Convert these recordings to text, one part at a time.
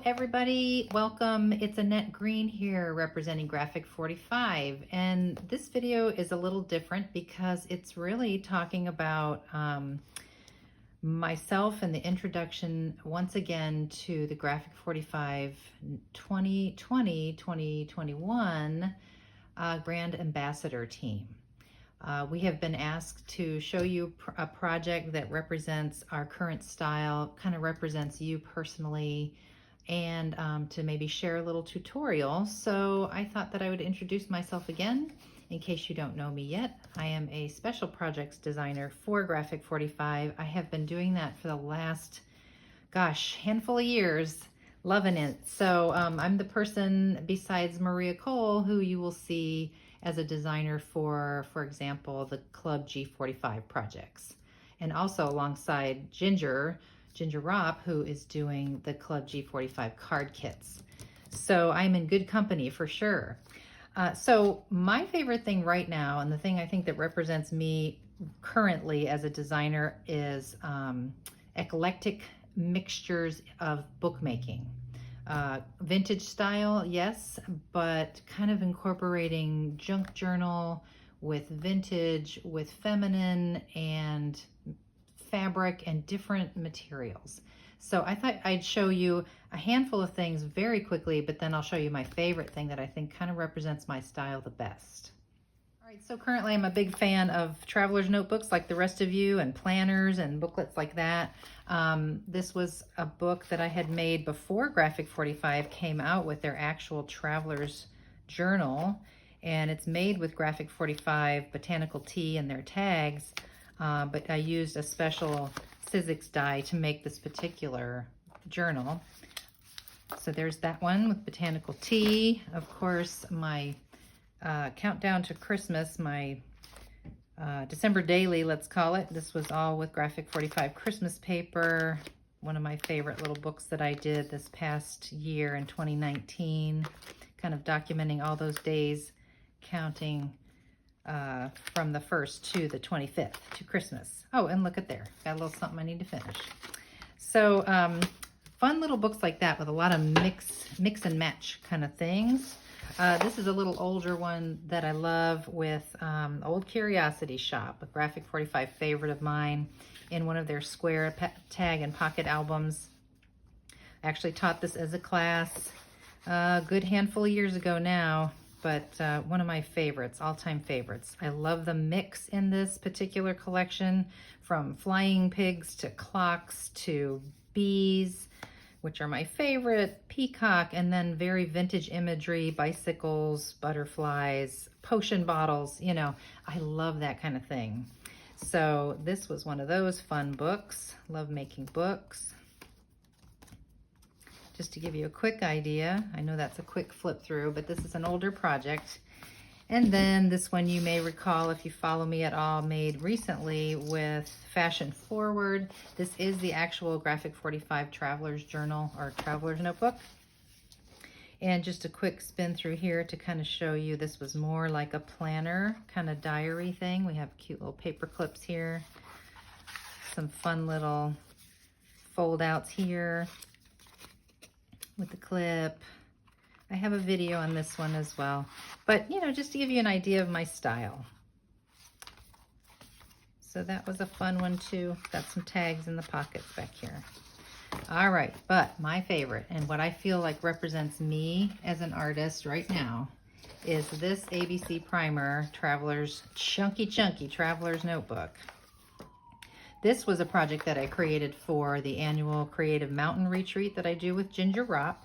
everybody, welcome. It's Annette Green here representing Graphic 45, and this video is a little different because it's really talking about myself and the introduction once again to the Graphic 45 2020-2021 Brand Ambassador team. We have been asked to show you a project that represents our current style, kind of represents you personally, and to maybe share a little tutorial. So I thought that I would introduce myself again in case you don't know me yet. I am a special projects designer for Graphic 45. I have been doing that for the last, handful of years, loving it. So I'm the person besides Maria Cole who you will see as a designer for example, the Club G45 projects. And also alongside Ginger Ropp, who is doing the Club G45 card kits. So I'm in good company for sure. So my favorite thing right now, and the thing I think that represents me currently as a designer, is eclectic mixtures of bookmaking. Vintage style, yes, but kind of incorporating junk journal with vintage, with feminine and fabric and different materials. So I thought I'd show you a handful of things very quickly, but then I'll show you my favorite thing that I think kind of represents my style the best. All right, so currently I'm a big fan of traveler's notebooks like the rest of you, and planners and booklets like that. This was a book that I had made before Graphic 45 came out with their actual traveler's journal, and it's made with Graphic 45 botanical tea and their tags, but I used a special Sizzix die to make this particular journal. So there's that one with botanical tea. Of course, my countdown to Christmas, my December daily, let's call it. This was all with Graphic 45 Christmas paper. One of my favorite little books that I did this past year in 2019, kind of documenting all those days, counting from the 1st to the 25th to Christmas. Oh, and look at there, got a little something I need to finish. So fun little books like that with a lot of mix and match kind of things. This is a little older one that I love with Old Curiosity Shop, a Graphic 45 favorite of mine, in one of their square tag and pocket albums. I actually taught this as a class a good handful of years ago now, but one of my favorites, all-time favorites. I love the mix in this particular collection, from flying pigs to clocks to bees, which are my favorite, peacock, and then very vintage imagery, bicycles, butterflies, potion bottles. You know, I love that kind of thing. So this was one of those fun books. Love making books. Just to give you a quick idea, I know that's a quick flip through, but this is an older project. And then this one you may recall, if you follow me at all, made recently with Fashion Forward. This is the actual Graphic 45 Traveler's Journal or Traveler's Notebook. And just a quick spin through here to kind of show you, this was more like a planner kind of diary thing. We have cute little paper clips here, some fun little fold outs here with the clip. I have a video on this one as well, but you know, just to give you an idea of my style. So that was a fun one too. Got some tags in the pockets back here. All right, but my favorite, and what I feel like represents me as an artist right now, is this ABC Primer Traveler's Chunky Traveler's Notebook. This was a project that I created for the annual Creative Mountain Retreat that I do with Ginger Ropp.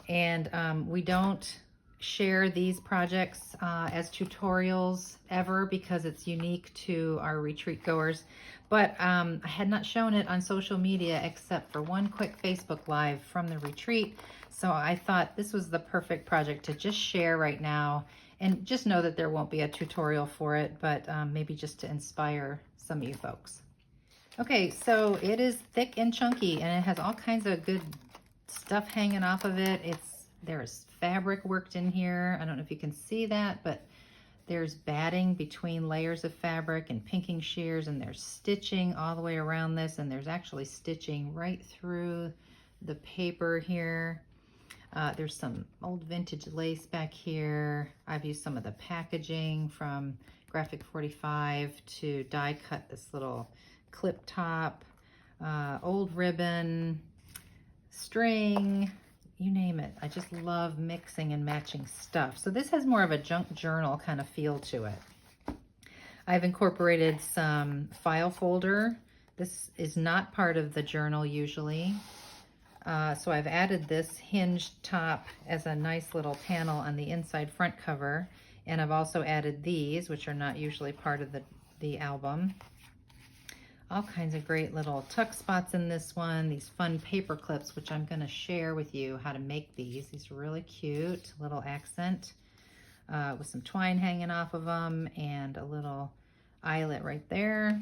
And we don't share these projects as tutorials ever because it's unique to our retreat goers. But I had not shown it on social media except for one quick Facebook Live from the retreat. So I thought this was the perfect project to just share right now, and just know that there won't be a tutorial for it, but maybe just to inspire some of you folks. Okay, so it is thick and chunky, and it has all kinds of good stuff hanging off of it. There's fabric worked in here. I don't know if you can see that, but there's batting between layers of fabric and pinking shears, and there's stitching all the way around this, and there's actually stitching right through the paper here. There's some old vintage lace back here. I've used some of the packaging from Graphic 45 to die cut this little clip top, old ribbon, string, you name it. I just love mixing and matching stuff. So this has more of a junk journal kind of feel to it. I've incorporated some file folder. This is not part of the journal usually. So I've added this hinged top as a nice little panel on the inside front cover. And I've also added these, which are not usually part of the album. All kinds of great little tuck spots in this one. These fun paper clips, which I'm going to share with you how to make these. These are really cute, little accent with some twine hanging off of them and a little eyelet right there.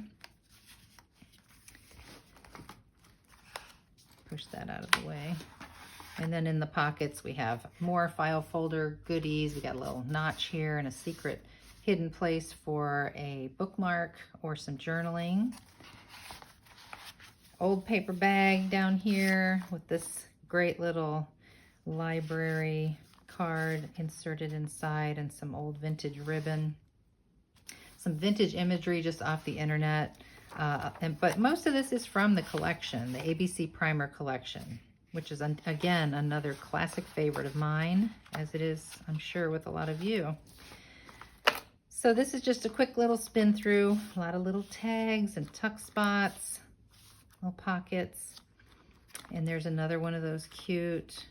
Push that out of the way. And then in the pockets, we have more file folder goodies. We got a little notch here and a secret hidden place for a bookmark or some journaling. Old paper bag down here with this great little library card inserted inside and some old vintage ribbon. Some vintage imagery just off the internet. But most of this is from the collection, the ABC Primer collection, which is, again, another classic favorite of mine, as it is, I'm sure, with a lot of you. So this is just a quick little spin through, a lot of little tags and tuck spots, little pockets. And there's another one of those cute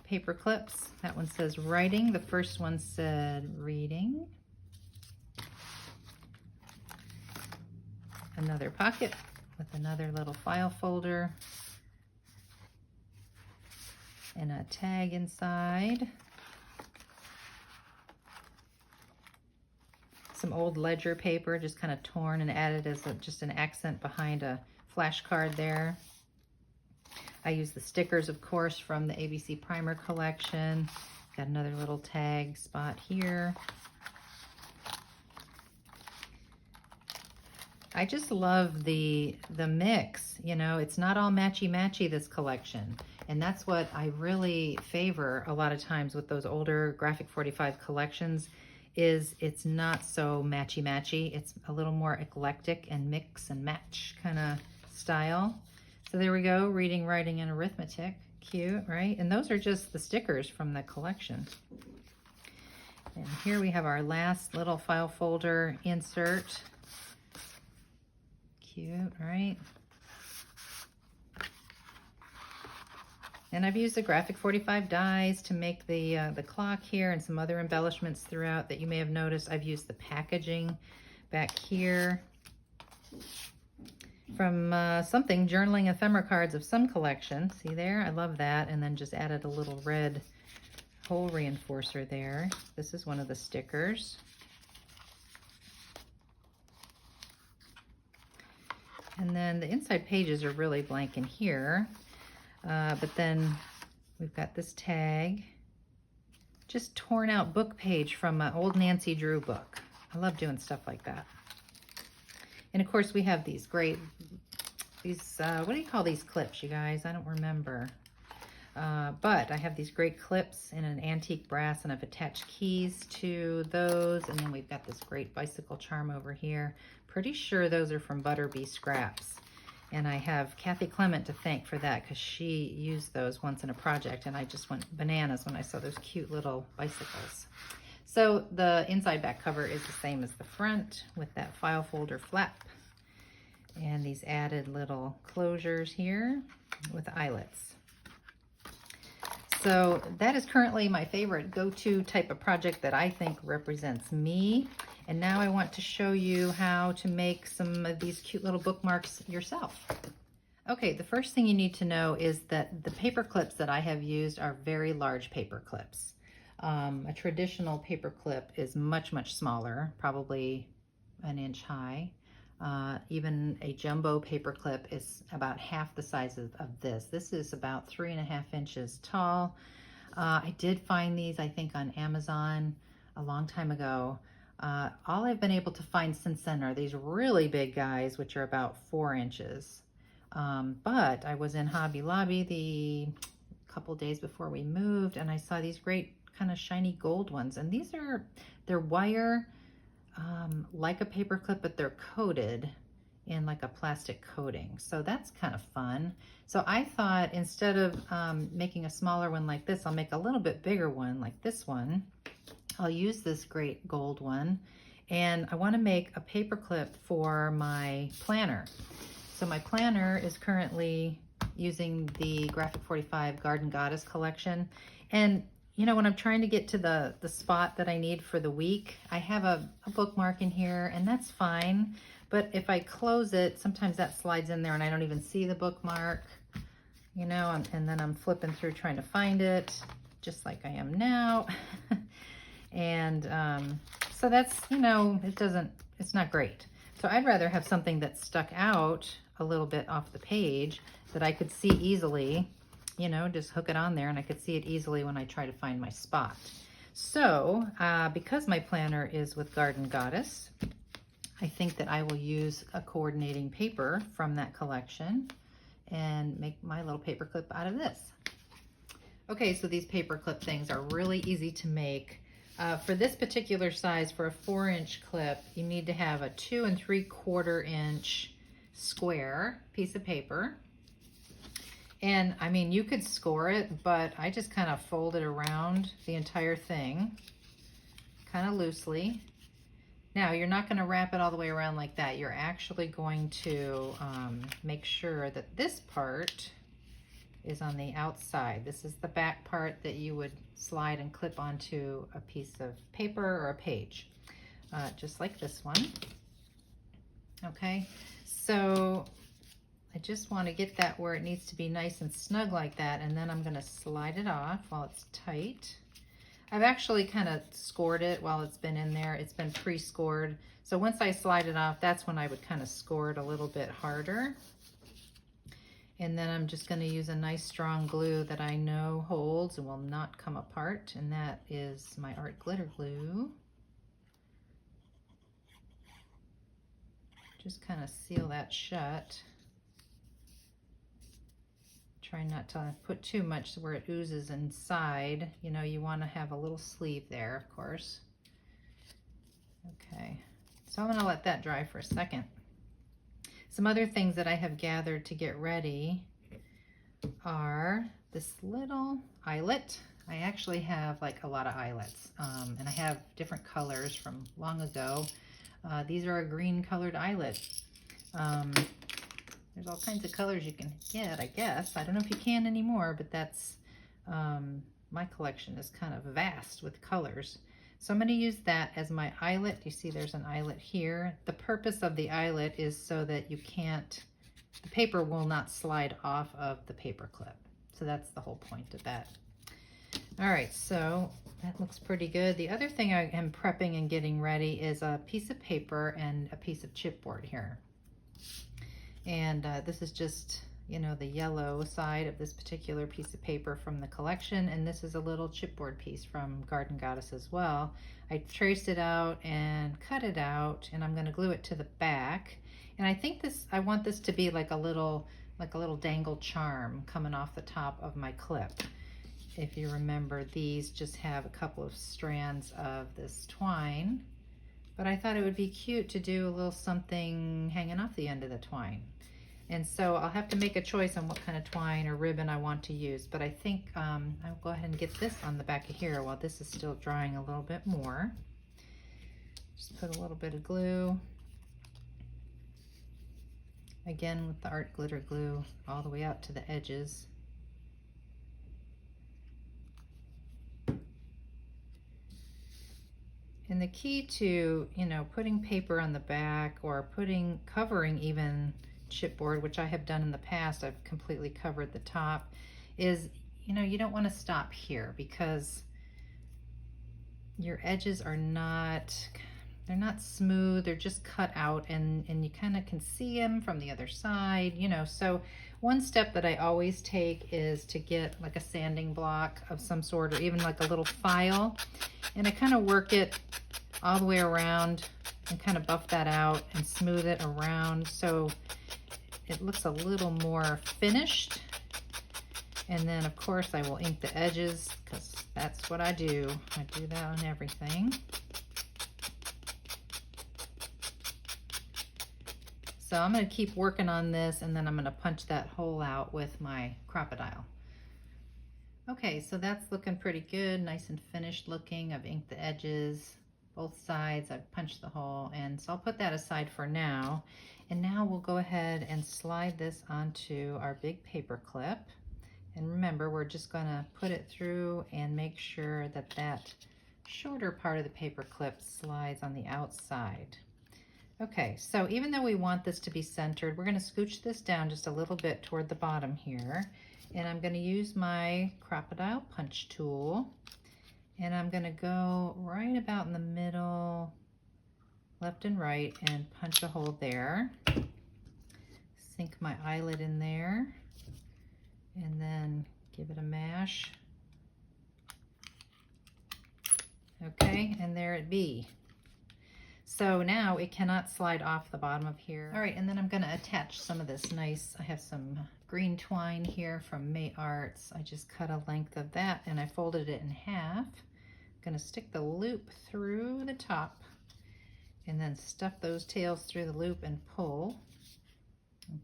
paper clips. That one says writing. The first one said reading. Another pocket with another little file folder and a tag inside. Some old ledger paper, just kind of torn and added as just an accent behind a flashcard there. I use the stickers, of course, from the ABC Primer collection. Got another little tag spot here. I just love the mix, you know, it's not all matchy-matchy, this collection. And that's what I really favor a lot of times with those older Graphic 45 collections, is it's not so matchy-matchy. It's a little more eclectic and mix and match kind of style. So there we go, reading, writing, and arithmetic. Cute, right? And those are just the stickers from the collection. And here we have our last little file folder insert. Cute, right? And I've used the Graphic 45 dies to make the clock here and some other embellishments throughout that you may have noticed. I've used the packaging back here from something, journaling ephemera cards of some collection. See there? I love that. And then just added a little red hole reinforcer there. This is one of the stickers. And then the inside pages are really blank in here. But then we've got this tag, just torn out book page from an old Nancy Drew book. I love doing stuff like that. And of course we have these great, what do you call these clips, you guys? I don't remember. But I have these great clips in an antique brass, and I've attached keys to those. And then we've got this great bicycle charm over here. Pretty sure those are from Butterbee Scraps. And I have Kathy Clement to thank for that, because she used those once in a project, and I just went bananas when I saw those cute little bicycles. So the inside back cover is the same as the front, with that file folder flap and these added little closures here with eyelets. So that is currently my favorite go-to type of project that I think represents me. And now I want to show you how to make some of these cute little bookmarks yourself. Okay, the first thing you need to know is that the paper clips that I have used are very large paper clips. A traditional paper clip is much, much smaller, probably an inch high. Even a jumbo paper clip is about half the size of this. This is about 3.5 inches tall. I did find these, I think, on Amazon a long time ago. All I've been able to find since then are these really big guys, which are about 4 inches. But I was in Hobby Lobby the couple days before we moved, and I saw these great kind of shiny gold ones. And they're wire, like a paper clip, but they're coated in like a plastic coating. So that's kind of fun. So I thought instead of making a smaller one like this, I'll make a little bit bigger one like this one. I'll use this great gold one, and I want to make a paper clip for my planner. So my planner is currently using the Graphic 45 Garden Goddess collection. And you know, when I'm trying to get to the spot that I need for the week, I have a bookmark in here, and that's fine. But if I close it, sometimes that slides in there and I don't even see the bookmark, you know, and then I'm flipping through trying to find it, just like I am now. And so that's, you know, it's not great. So I'd rather have something that stuck out a little bit off the page that I could see easily, you know, just hook it on there and I could see it easily when I try to find my spot. So because my planner is with Garden Goddess, I think that I will use a coordinating paper from that collection and make my little paper clip out of this. Okay, so these paper clip things are really easy to make. For this particular size, for a 4-inch clip, you need to have a 2 3/4 inch square piece of paper. And I mean, you could score it, but I just kind of fold it around the entire thing, kind of loosely. Now, you're not going to wrap it all the way around like that. You're actually going to make sure that this part is on the outside. This is the back part that you would slide and clip onto a piece of paper or a page, just like this one. Okay, so I just want to get that where it needs to be nice and snug like that, and then I'm going to slide it off while it's tight. I've actually kind of scored it while it's been in there. It's been pre-scored. So once I slide it off, that's when I would kind of score it a little bit harder. And then I'm just going to use a nice strong glue that I know holds and will not come apart. And that is my art glitter glue. Just kind of seal that shut. Try not to put too much where it oozes inside. You know, you want to have a little sleeve there, of course. Okay, so I'm going to let that dry for a second. Some other things that I have gathered to get ready are this little eyelet. I actually have like a lot of eyelets, and I have different colors from long ago. These are a green colored eyelet. There's all kinds of colors you can get, I guess. I don't know if you can anymore, but that's, my collection is kind of vast with colors. So I'm going to use that as my eyelet. You see there's an eyelet here. The purpose of the eyelet is so that the paper will not slide off of the paper clip. So that's the whole point of that. All right, so that looks pretty good. The other thing I am prepping and getting ready is a piece of paper and a piece of chipboard here. And this is just, you know, the yellow side of this particular piece of paper from the collection, and this is a little chipboard piece from Garden Goddess as well. I traced it out and cut it out, and I'm going to glue it to the back. And I think I want this to be like a little dangle charm coming off the top of my clip. If you remember, these just have a couple of strands of this twine, but I thought it would be cute to do a little something hanging off the end of the twine. And so I'll have to make a choice on what kind of twine or ribbon I want to use, but I think I'll go ahead and get this on the back of here while this is still drying a little bit more. Just put a little bit of glue. Again with the art glitter glue all the way out to the edges. And the key to, you know, putting paper on the back or covering even chipboard, which I have done in the past, I've completely covered the top, is, you know, you don't want to stop here because your edges are they're not smooth, they're just cut out, and you kind of can see them from the other side, you know. So one step that I always take is to get like a sanding block of some sort, or even like a little file, and I kind of work it all the way around and kind of buff that out and smooth it around so it looks a little more finished. And then of course I will ink the edges because that's what I do. I do that on everything. So I'm going to keep working on this, and then I'm going to punch that hole out with my crocodile. Okay, so that's looking pretty good, nice and finished looking. I've inked the edges, both sides. I've punched the hole, and so I'll put that aside for now. And now we'll go ahead and slide this onto our big paper clip. And remember, we're just going to put it through and make sure that that shorter part of the paper clip slides on the outside. Okay, so even though we want this to be centered, we're going to scooch this down just a little bit toward the bottom here. And I'm going to use my crocodile punch tool. And I'm going to go right about in the middle, left and right, and punch a hole there. Sink my eyelid in there. And then give it a mash. Okay, and there it be. So now it cannot slide off the bottom of here. All right, and then I'm going to attach some of this nice, I have some green twine here from May Arts. I just cut a length of that and I folded it in half. I'm going to stick the loop through the top and then stuff those tails through the loop and pull.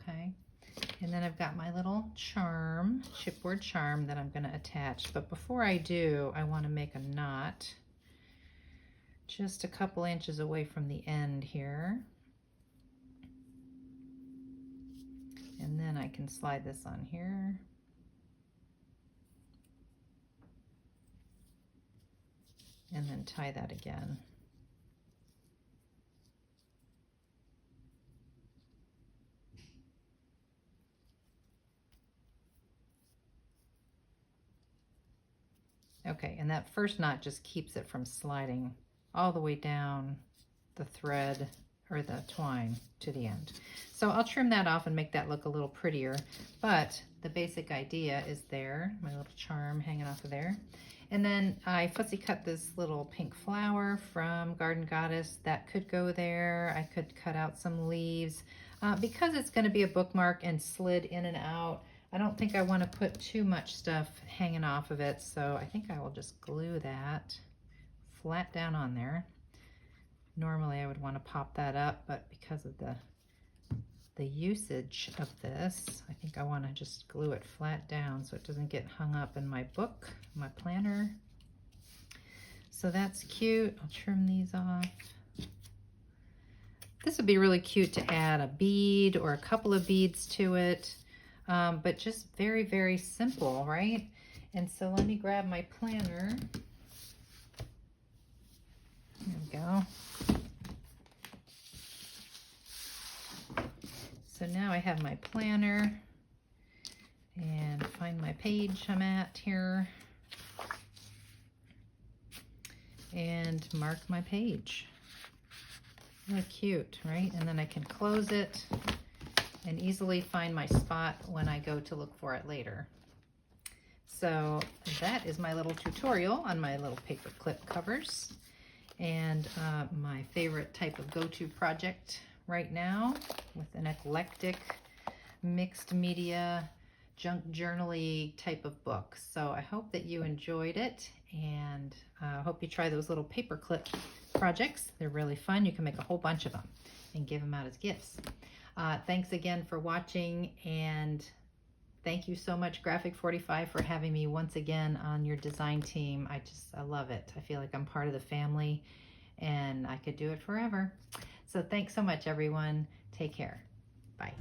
Okay, and then I've got my little charm, chipboard charm that I'm going to attach. But before I do, I want to make a knot just a couple inches away from the end here. And then I can slide this on here. And then tie that again. Okay, and that first knot just keeps it from sliding all the way down the thread or the twine to the end. So I'll trim that off and make that look a little prettier, but the basic idea is there, my little charm hanging off of there. And then I fussy cut this little pink flower from Garden Goddess. That could go there. I could cut out some leaves. Because it's going to be a bookmark and slid in and out, I don't think I want to put too much stuff hanging off of it, so I think I will just glue that flat down on there. Normally I would want to pop that up, but because of the usage of this, I think I want to just glue it flat down so it doesn't get hung up in my book, my planner. So that's cute. I'll trim these off. This would be really cute to add a bead or a couple of beads to it, but just very, very simple, right? And so let me grab my planner. There we go. So now I have my planner and find my page I'm at here and mark my page. Really cute, right? And then I can close it and easily find my spot when I go to look for it later. So that is my little tutorial on my little paper clip covers. And my favorite type of go-to project right now with an eclectic mixed media junk journal-y type of book. So I hope that you enjoyed it, and I hope you try those little paper clip projects. They're really fun. You can make a whole bunch of them and give them out as gifts. Thanks again for watching, and thank you so much, Graphic 45, for having me once again on your design team. I love it. I feel like I'm part of the family, and I could do it forever. So thanks so much, everyone. Take care. Bye.